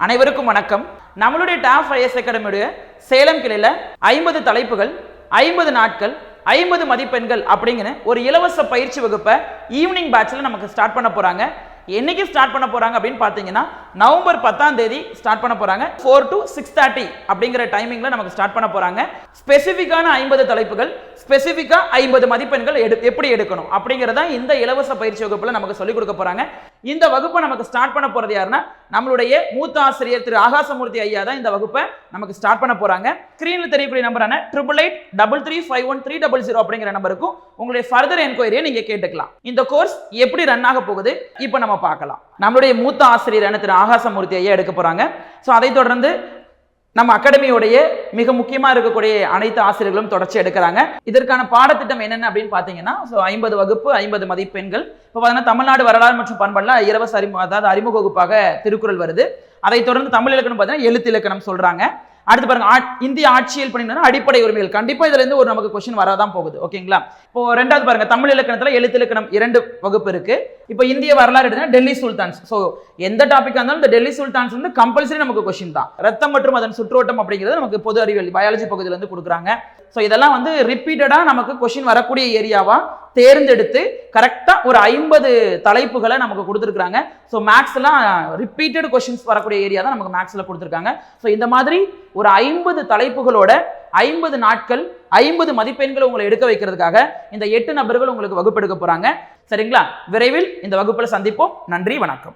அனைவருக்கும் வணக்கம். நம்மளுடைய டாப் ஐஏஎஸ் அகாடமியுடைய சேலம் கிளையில 50 தலைப்புகள், 50 நாட்கள், 50 மதிப்பெண்கள் அப்படிங்கிற ஒரு இலவச பயிற்சி வகுப்பை ஈவினிங் பேட்ச்ல நமக்கு ஸ்டார்ட் பண்ண போறாங்க. என்னைக்கு ஸ்டார்ட் பண்ண போறாங்க அப்படின்னு பாத்தீங்கன்னா நவம்பர் 10ஆம் தேதி ஸ்டார்ட் பண்ண போறாங்க. 4 to 6:30 அப்படிங்கிற டைமிங்ல நமக்கு ஸ்டார்ட் பண்ண போறாங்க. ஸ்பெசிபிக்கான 50 தலைப்புகள், ஸ்பெசிபிக்கா 50 மதிப்பெண்கள் எப்படி எடுக்கணும் அப்படிங்கறத இந்த இலவச பயிற்சி வகுப்புல நமக்கு சொல்லிக் கொடுக்க போறாங்க. இந்த வகுப்பை நமக்கு ஸ்டார்ட் பண்ண போறது யாருன்னா நம்மளுடைய மூத்த ஆசிரியர் திரு ஆகாசமூர்த்தி ஐயா தான் இந்த வகுப்பை நமக்கு ஸ்டார்ட் பண்ண போறாங்க. ஸ்கிரீன்ல தெரியக்கூடிய நம்பரான 8883351300 அப்படிங்கிற நம்பருக்கும் உங்களுடைய ஃபர்தர் என்கொயரியை நீங்க கேட்டுக்கலாம். இந்த கோர்ஸ் எப்படி ரன் ஆக போகுது இப்போ நம்ம பார்க்கலாம். நம்மளுடைய மூத்த ஆசிரியரான திரு ஆகாசமூர்த்தி ஐயா எடுக்க போறாங்க. ஸோ அதை தொடர்ந்து நம்ம அகாடமியோடைய மிக முக்கியமா இருக்கக்கூடிய அனைத்து ஆசிரியர்களும் தொடர்ச்சி எடுக்கிறாங்க. இதற்கான பாடத்திட்டம் என்னென்ன அப்படின்னு பாத்தீங்கன்னா 50 வகுப்பு, 50 மதிப்பெண்கள். இப்போ பார்த்தீங்கன்னா தமிழ்நாடு வரலாறு மற்றும் பண்பாடுல இலவச அறிமுக வகுப்பாக திருக்குறள் வருது. அதை தொடர்ந்து தமிழ் இலக்கணம் பார்த்தீங்கன்னா எழுத்து இலக்கணம் சொல்றாங்க. அடுத்து பாருங்க, இந்திய ஆட்சியல் பணினா அடிப்படை உரிமைகள். கண்டிப்பா இதுல இருந்து ஒரு நமக்கு கொஸ்டின் வராதான் போகுது. ஓகேங்களா? இப்போ ரெண்டாவது பாருங்க, தமிழ் இலக்கணத்துல எழுத்து இலக்கணம் 2 வகுப்பு இருக்கு. இப்போ இந்திய வரலாறு எடுத்தா டெல்லி சுல்தான்ஸ். ஸோ எந்த டாபிக் இருந்தாலும் இந்த டெல்லி சுல்தான்ஸ் வந்து கம்பல்சரி நமக்கு கொஸ்டின் தான். ரத்தம் மற்றும் அதன் சுற்றோட்டம் அப்படிங்கிறது நமக்கு பொது அறிவியல் பயாலஜி பகுதியில இருந்து கொடுக்குறாங்க. ஸோ இதெல்லாம் வந்து ரிப்பீட்டடா நமக்கு கொஸ்டின் வரக்கூடிய ஏரியாவா தேர்ந்தெடுத்து கரெக்டா ஒரு 50 தலைப்புகளை நமக்கு கொடுத்துருக்காங்க. ஸோ மேக்ஸ்லாம் ரிப்பீட்டட் கொஸ்டின்ஸ் வரக்கூடிய ஏரியா தான் நமக்கு மேக்ஸ்ல கொடுத்துருக்காங்க. ஸோ இந்த மாதிரி ஒரு 50 தலைப்புகளோட 50 நாட்கள் 50 மதிப்பெண்களை உங்களை எடுக்க வைக்கிறதுக்காக இந்த 8 நபர்கள் உங்களுக்கு வகுப்பு எடுக்க போறாங்க. சரிங்களா? விரைவில் இந்த வகுப்புல சந்திப்போம். நன்றி, வணக்கம்.